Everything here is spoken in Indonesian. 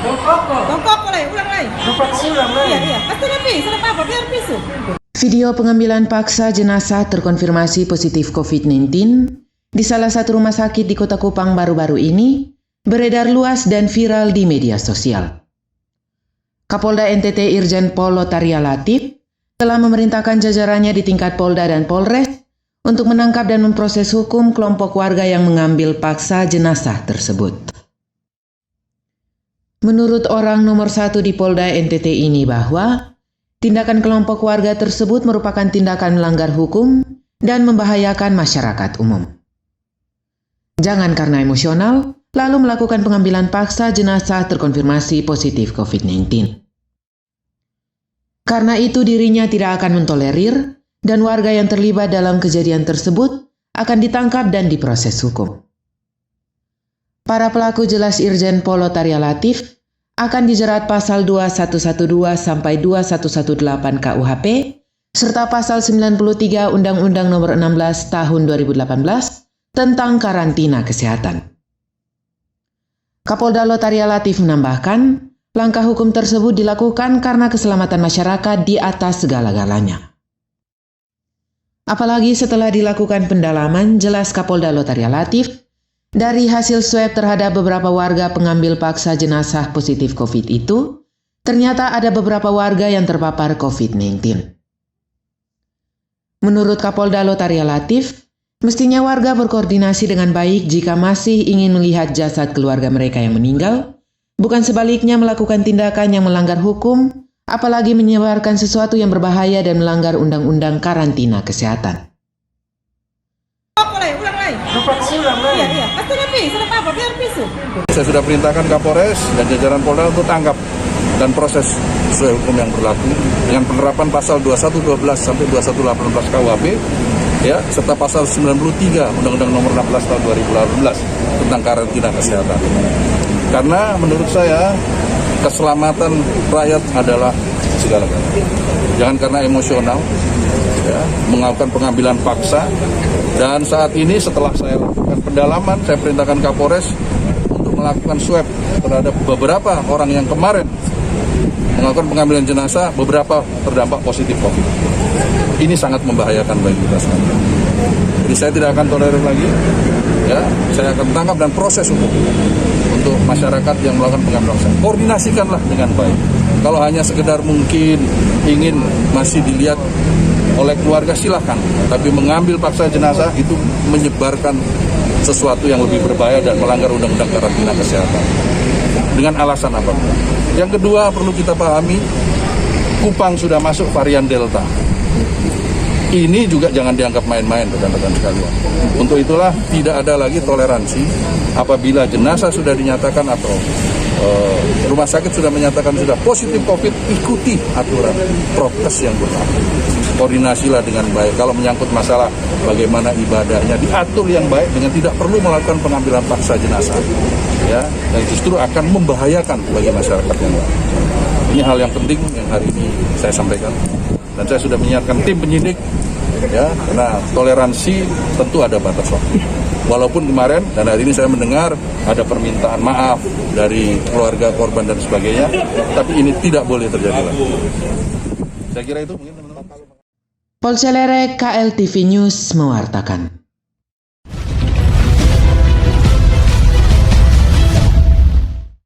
Tongkok lagi, ulang lagi. Iya. Pasti lebih, salah apa? Biar pisu. Video pengambilan paksa jenazah terkonfirmasi positif COVID-19 di salah satu rumah sakit di Kota Kupang baru-baru ini beredar luas dan viral di media sosial. Kapolda NTT Irjen Pol Lotaria Latif telah memerintahkan jajarannya di tingkat Polda dan Polres untuk menangkap dan memproses hukum kelompok warga yang mengambil paksa jenazah tersebut. Menurut orang nomor 1 di Polda NTT ini bahwa tindakan kelompok warga tersebut merupakan tindakan melanggar hukum dan membahayakan masyarakat umum. Jangan karena emosional, lalu melakukan pengambilan paksa jenazah terkonfirmasi positif COVID-19. Karena itu dirinya tidak akan mentolerir dan warga yang terlibat dalam kejadian tersebut akan ditangkap dan diproses hukum. Para pelaku jelas Irjen Pol Lotaria Latif akan dijerat pasal 2112 sampai 2118 KUHP serta pasal 93 Undang-Undang Nomor 16 Tahun 2018 tentang karantina kesehatan. Kapolda Lotaria Latif menambahkan, langkah hukum tersebut dilakukan karena keselamatan masyarakat di atas segala-galanya. Apalagi setelah dilakukan pendalaman, jelas Kapolda Lotaria Latif, dari hasil swab terhadap beberapa warga pengambil paksa jenazah positif COVID itu, ternyata ada beberapa warga yang terpapar COVID-19. Menurut Kapolda Lotaria Latif, mestinya warga berkoordinasi dengan baik jika masih ingin melihat jasad keluarga mereka yang meninggal, bukan sebaliknya melakukan tindakan yang melanggar hukum, apalagi menyebarkan sesuatu yang berbahaya dan melanggar undang-undang karantina kesehatan. Iya. Pasti lebih, salah apa? Biar pisu. Saya sudah perintahkan Kapolres dan jajaran Polda untuk tangkap dan proses sesuai hukum yang berlaku dengan penerapan pasal 2112 sampai 2118 KUHP ya, serta pasal 93 Undang-Undang Nomor 16 Tahun 2018 tentang karantina kesehatan. Karena menurut saya keselamatan rakyat adalah segala-galanya. Jangan karena emosional ya, melakukan pengambilan paksa. Dan saat ini setelah saya lakukan pendalaman, saya perintahkan Kapolres untuk melakukan swab terhadap beberapa orang yang kemarin melakukan pengambilan jenazah, beberapa terdampak positif COVID. Ini sangat membahayakan bagi kita semua. Jadi saya tidak akan tolerir lagi. Ya, saya akan tangkap dan proses hukum untuk masyarakat yang melakukan pengambilan paksa. Koordinasikanlah dengan baik. Kalau hanya sekedar mungkin ingin masih dilihat oleh keluarga silahkan, tapi mengambil paksa jenazah itu menyebarkan sesuatu yang lebih berbahaya dan melanggar undang-undang karantina kesehatan dengan alasan apapun. Yang kedua perlu kita pahami, Kupang sudah masuk varian Delta. Ini juga jangan dianggap main-main rekan-rekan sekalian. Untuk itulah tidak ada lagi toleransi apabila jenazah sudah dinyatakan atau rumah sakit sudah menyatakan sudah positif COVID, ikuti aturan prokes yang berlaku. Koordinasilah dengan baik. Kalau menyangkut masalah bagaimana ibadahnya, diatur yang baik dengan tidak perlu melakukan pengambilan paksa jenazah. Ya, dan justru akan membahayakan bagi masyarakat yang lain. Ini hal yang penting yang hari ini saya sampaikan. Dan saya sudah menyiapkan tim penyidik, ya, karena toleransi tentu ada batas waktu. Walaupun kemarin dan hari ini saya mendengar ada permintaan maaf dari keluarga korban dan sebagainya, tapi ini tidak boleh terjadi lagi. Saya kira itu mungkin teman-teman. Polcelere KLTV News mewartakan.